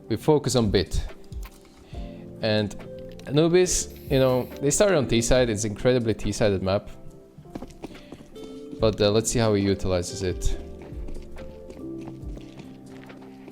we focus on bit. And Anubis, you know, they started on T side. It's incredibly T-sided map. But let's see how he utilizes it.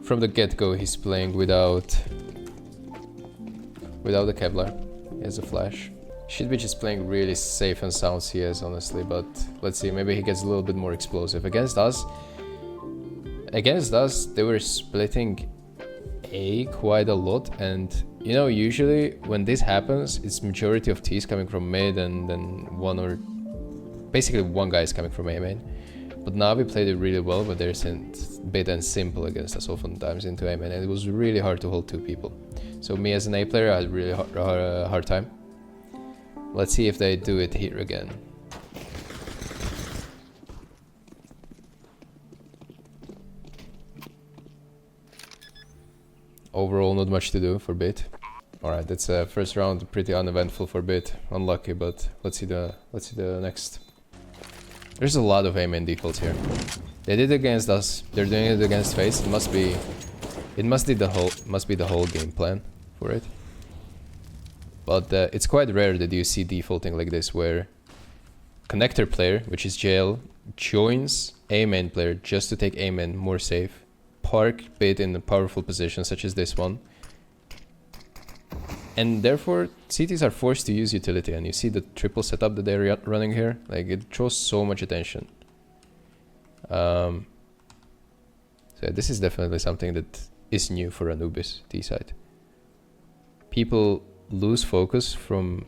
From the get-go, he's playing without the Kevlar. He has a flash. Should be just playing really safe and sound CS, honestly, but let's see, maybe he gets a little bit more explosive. Against us, they were splitting A quite a lot, and you know, usually when this happens, it's majority of T's coming from mid, and then basically one guy is coming from A main. But Navi played it really well, but they're bit and simple against us oftentimes into A main, and it was really hard to hold two people. So me as an A player, I had a really hard time. Let's see if they do it here again. Overall, not much to do for Bit. Alright, that's first round, pretty uneventful for Bit. Unlucky, but let's see the next. There's a lot of A main defaults here. They did it against us. They're doing it against FaZe. It must be the whole game plan for it. But it's quite rare that you see defaulting like this, where connector player, which is JL, joins A main player just to take A main more safe. Park Bit in a powerful position such as this one. And therefore, CTs are forced to use utility, and you see the triple setup that they're running here. Like, it draws so much attention. So yeah, this is definitely something that is new for Anubis T side. People lose focus from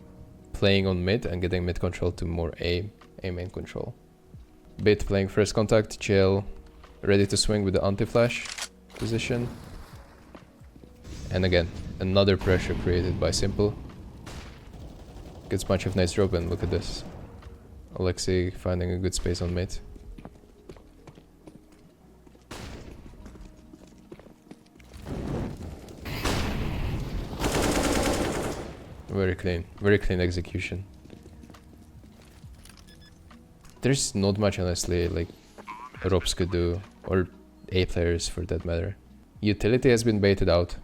playing on mid and getting mid control to more A main control. Bit playing first contact, JL ready to swing with the anti-flash position. And again, another pressure created by Simple. Gets bunch of nice drop, and look at this. Alexei finding a good space on mid. Very clean execution. There's not much, honestly, like Robs could do, or A players for that matter. Utility has been baited out.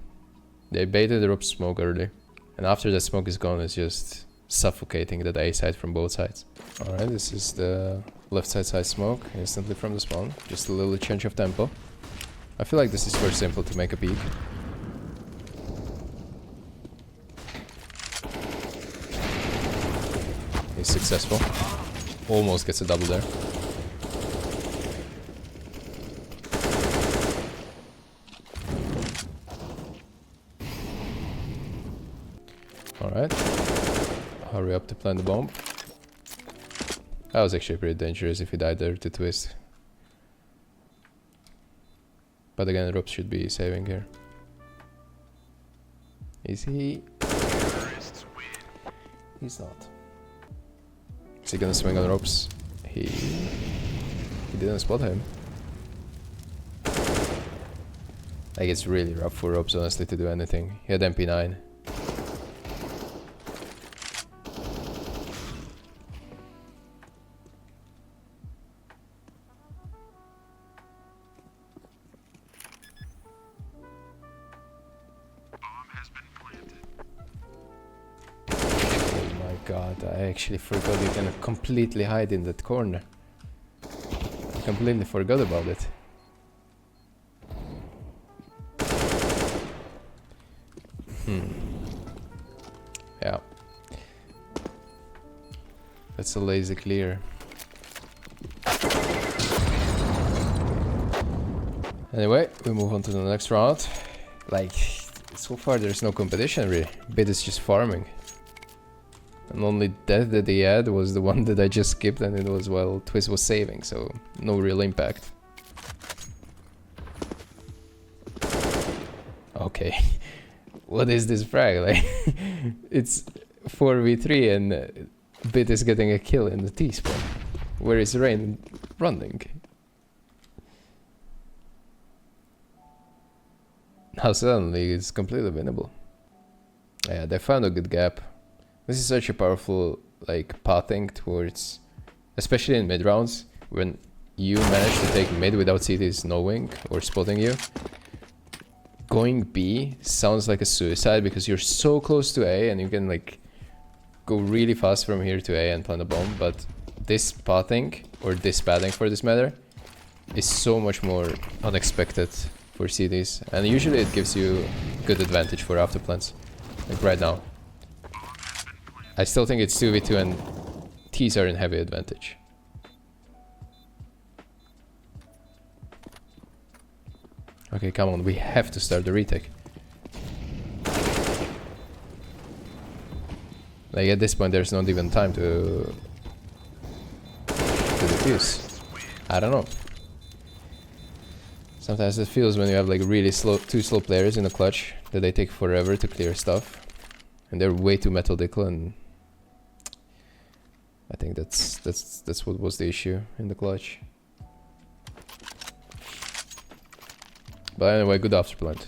They baited the Robs smoke early, and after that smoke is gone, it's just suffocating that A side from both sides. Alright, this is the left side smoke, instantly from the spawn. Just a little change of tempo. I feel like this is for Simple to make a peek. He's successful. Almost gets a double there. Alright. Hurry up to plant the bomb. That was actually pretty dangerous if he died there to twist. But again, Robs should be saving here. Is he? He's not. Is he gonna swing on Robs? He didn't spot him. Like, it's really rough for Robs, honestly, to do anything. He had MP9. God, I actually forgot you can completely hide in that corner. I completely forgot about it. Yeah. That's a lazy clear. Anyway, we move on to the next round. Like, so far there's no competition really. Bit is just farming. And only death that he had was the one that I just skipped, and it was while Twist was saving, so no real impact. Okay, what is this frag? Like, it's 4v3 and Bit is getting a kill in the T spot. Where is Rain running? Now suddenly it's completely winnable. Yeah, they found a good gap. This is such a powerful, like, pathing towards, especially in mid rounds, when you manage to take mid without CTs knowing or spotting you. going B sounds like a suicide because you're so close to A and you can like go really fast from here to A and plant a bomb, but this pathing, or this pathing for this matter, is so much more unexpected for CTs, and usually it gives you good advantage for after plants, like right now. I still think it's 2v2 and Ts are in heavy advantage. Okay, come on, we have to start the retake. Like at this point there's not even time to defuse. I don't know. Sometimes it feels when you have like really two slow players in the clutch that they take forever to clear stuff. And they're way too methodical, and I think that's what was the issue in the clutch. But anyway, good afterplant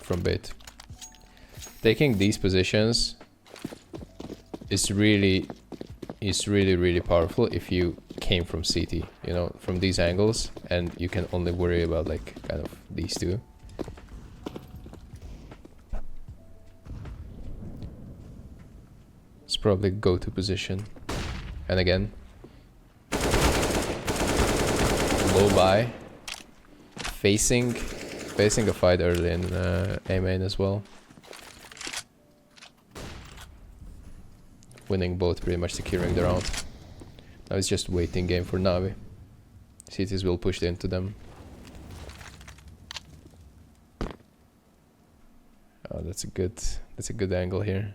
from Bait. Taking these positions is really powerful if you came from CT, you know, from these angles, and you can only worry about like kind of these two. It's probably go-to position. And again, low buy, facing a fight early in A main as well. Winning both, pretty much securing the round. Now it's just waiting game for Navi. CTs will push into them. Oh, that's a good angle here.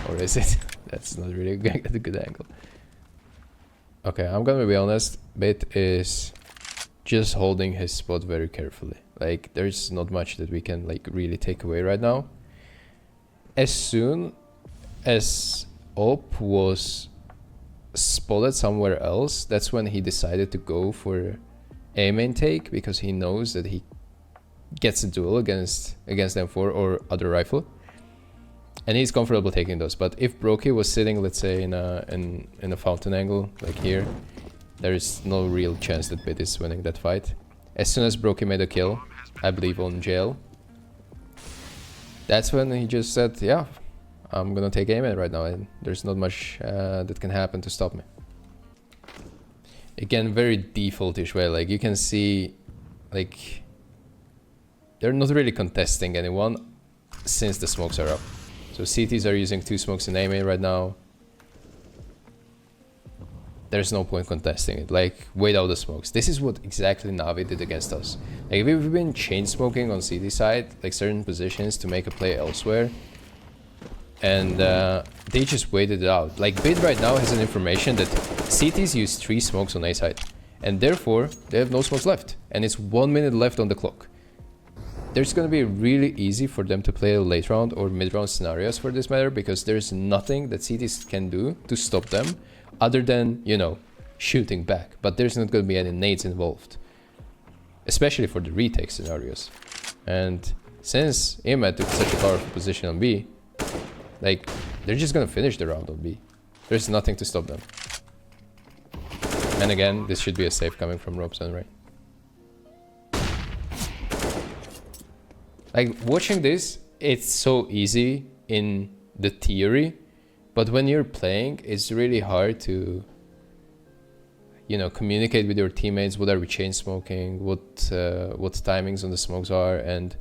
Or is it? That's not really a good angle. Okay, I'm gonna be honest. Bait is just holding his spot very carefully. Like, there's not much that we can like really take away right now. As soon as Op was spotted somewhere else, that's when he decided to go for A main take, because he knows that he gets a duel against M4 or other rifle, and he's comfortable taking those. But if Brokey was sitting, let's say, in a fountain angle like here, there is no real chance that Bit is winning that fight. As soon as Brokey made a kill, I believe on jail, that's when he just said, yeah, I'm gonna take aim in right now, and there's not much that can happen to stop me. Again, very defaultish way. Like, you can see, like, they're not really contesting anyone since the smokes are up. So CTs are using 2 smokes in A main right now. There's no point contesting it. Like, wait out the smokes. This is what exactly Navi did against us. Like, we've been chain smoking on CT side, like certain positions to make a play elsewhere, and they just waited it out. Like, Bid right now has an information that CTs use 3 smokes on A side, and therefore they have no smokes left, and it's 1 minute left on the clock. There's gonna be really easy for them to play a late round or mid round scenarios for this matter, because there's nothing that CTs can do to stop them other than, you know, shooting back. But there's not gonna be any nades involved, especially for the retake scenarios. And since Imad took such a powerful position on B, like, they're just gonna finish the round on B. There's nothing to stop them. And again, this should be a safe coming from Robson, right? Like, watching this, it's so easy in the theory, but when you're playing, it's really hard to, you know, communicate with your teammates. What are we chain smoking? What timings on the smokes are? And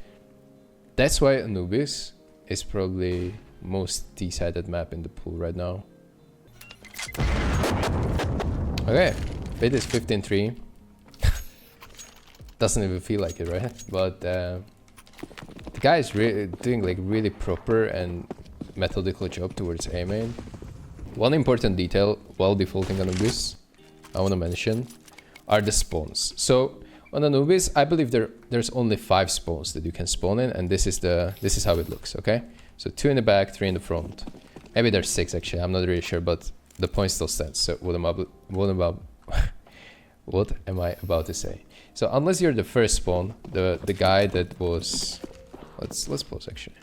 that's why Anubis is probably most T-sided map in the pool right now. Okay, Bit is 15-3. Doesn't even feel like it, right? But the guy is really doing like really proper and methodical job towards A main. One important detail while defaulting Anubis I want to mention are the spawns. So on Anubis, I believe there's only 5 spawns that you can spawn in, and this is how it looks. Okay, so 2 in the back, 3 in the front. Maybe there's 6 actually. I'm not really sure, but the point still stands. So what am I about to say? So unless you're the first spawn, the guy that was, let's pause actually.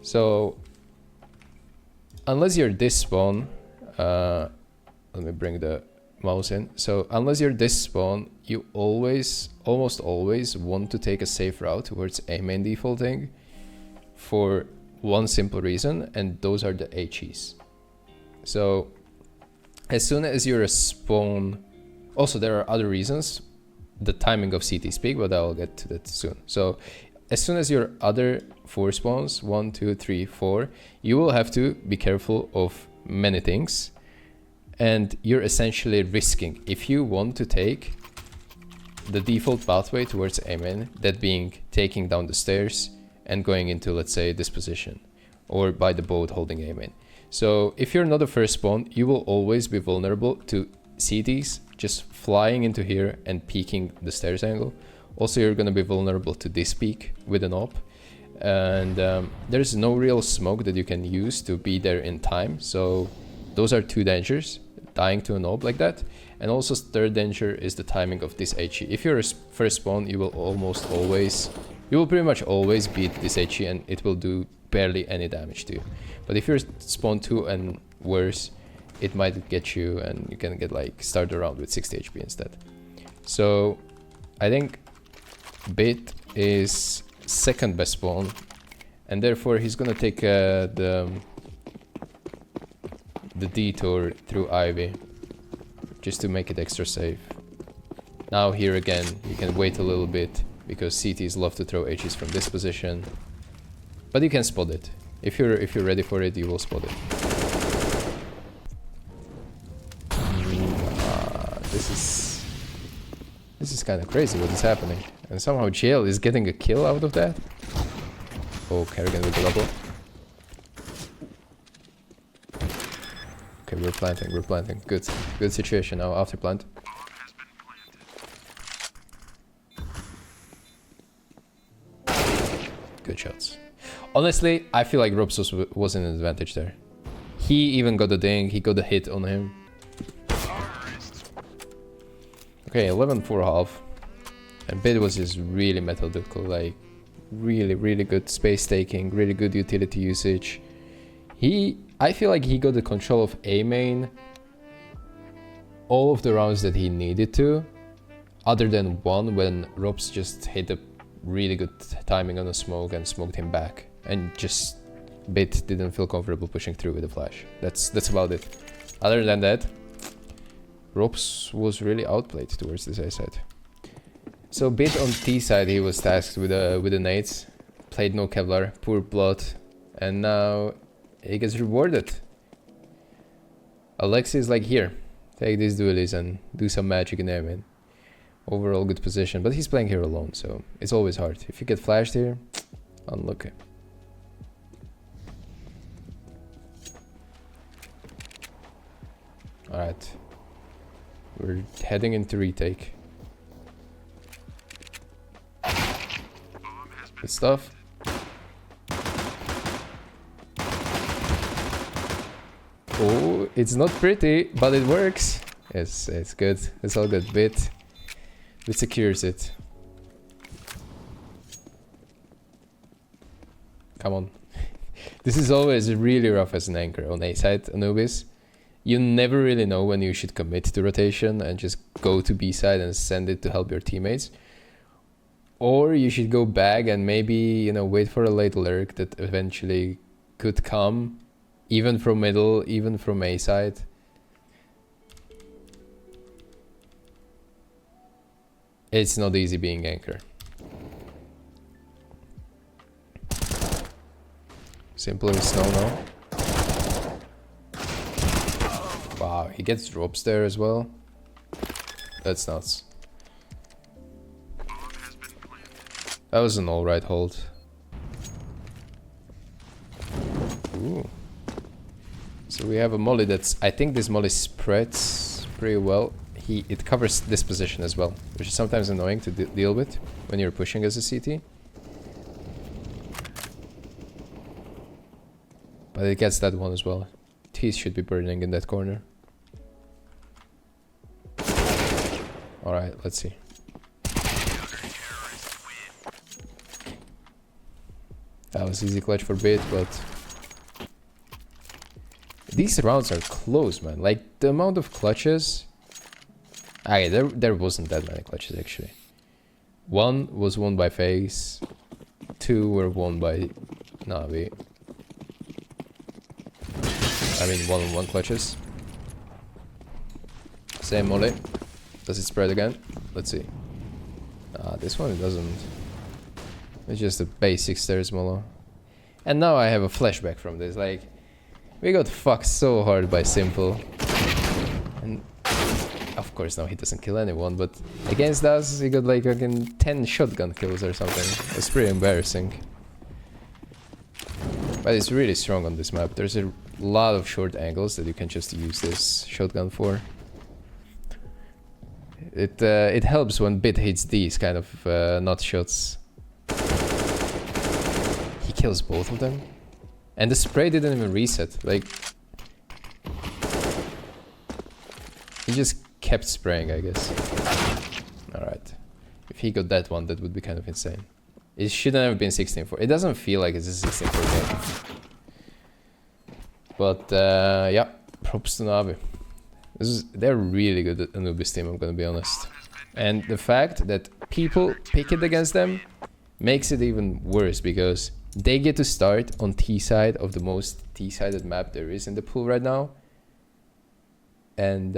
So unless you're this spawn, let me bring the mouse in. So unless you're this spawn, you almost always want to take a safe route towards A main defaulting for one simple reason, and those are the HEs. So as soon as you're a spawn, also there are other reasons, the timing of CT speak, but I'll get to that soon. So as soon as your other 4 spawns, 1, 2, 3, 4, you will have to be careful of many things. And you're essentially risking, if you want to take the default pathway towards A main, that being taking down the stairs and going into, let's say, this position, or by the boat holding A main. So if you're not a first spawn, you will always be vulnerable to CTs just flying into here and peeking the stairs angle. Also, you're going to be vulnerable to this peek with an op. And there's no real smoke that you can use to be there in time. So those are 2 dangers, dying to an op like that. And also third danger is the timing of this HE. If you're a first spawn, you will pretty much always beat this HE and it will do barely any damage to you. But if you're spawn 2 and worse, it might get you and you can get like start around with 60 HP instead. So I think Bit is second best spawn, and therefore he's gonna take the detour through Ivy just to make it extra safe. Now here again you can wait a little bit because CTs love to throw H's from this position, but you can spot it. If you're ready for it, you will spot it. This is kind of crazy what is happening, and somehow Jail is getting a kill out of that. Oh, Kerrigan with the double. Okay, we're planting. Good situation now after plant. Good shots. Honestly, I feel like Robs was in an advantage there. He even got a ding, he got a hit on him. Okay, 11-4.5. And Bit was just really methodical, like really good space taking, really good utility usage. I feel like he got the control of A main all of the rounds that he needed to, other than one when Robs just hit a really good timing on a smoke and smoked him back, and just Bit didn't feel comfortable pushing through with a flash. That's about it. Other than that, Robs was really outplayed towards this A side. So Bit on T side, he was tasked with the nades, played no Kevlar, poor blood, and now he gets rewarded. Alexi is like, here, take these dualies and do some magic in there, man. Overall good position, but he's playing here alone, so it's always hard. If you get flashed here, unlucky. Alright. We're heading into retake. Good stuff. Oh, it's not pretty, but it works. It's good. It's all good. Bit secures it. Come on. This is always really rough as an anchor on A side Anubis. You never really know when you should commit to rotation and just go to B side and send it to help your teammates. Or you should go back and maybe, you know, wait for a late lurk that eventually could come, even from middle, even from A side. It's not easy being anchor. Simpler is snow now. Wow, he gets drops there as well. That's nuts. That was an alright hold. Ooh. So we have a molly that's... I think this molly spreads pretty well. It covers this position as well, which is sometimes annoying to deal with when you're pushing as a CT. But it gets that one as well. Teeth should be burning in that corner. Alright, let's see. That was easy clutch for Bit, but... these rounds are close, man. Like, the amount of clutches Okay, there wasn't that many clutches actually. One was won by FaZe, 2 were won by Navi. I mean 1-on-1 clutches. Same molly. Does it spread again? Let's see. This one it doesn't. It's just a basic stairs molly. And now I have a flashback from this. Like, we got fucked so hard by Simple. And of course now he doesn't kill anyone, but against us he got like fucking 10 shotgun kills or something. It's pretty embarrassing. But it's really strong on this map. There's a lot of short angles that you can just use this shotgun for. It helps when Bit hits these kind of nut shots. He kills both of them. And the spray didn't even reset. Like, he just kept spraying, I guess. Alright. If he got that one, that would be kind of insane. It shouldn't have been 16-4. It doesn't feel like it's a 16-4 game. But yeah, props to Navi. They're really good at Anubis team, I'm gonna be honest. And the fact that people pick it against them makes it even worse, because they get to start on T side of the most T-sided map there is in the pool right now. And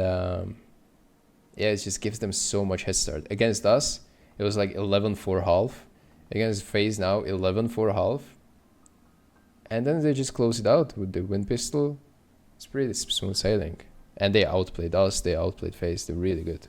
yeah, it just gives them so much head start. Against us, it was like 11-4 half. Against FaZe now, 11-4 half. And then they just close it out with the wind pistol. It's pretty smooth sailing. And they outplayed us, they outplayed FaZe, they're really good.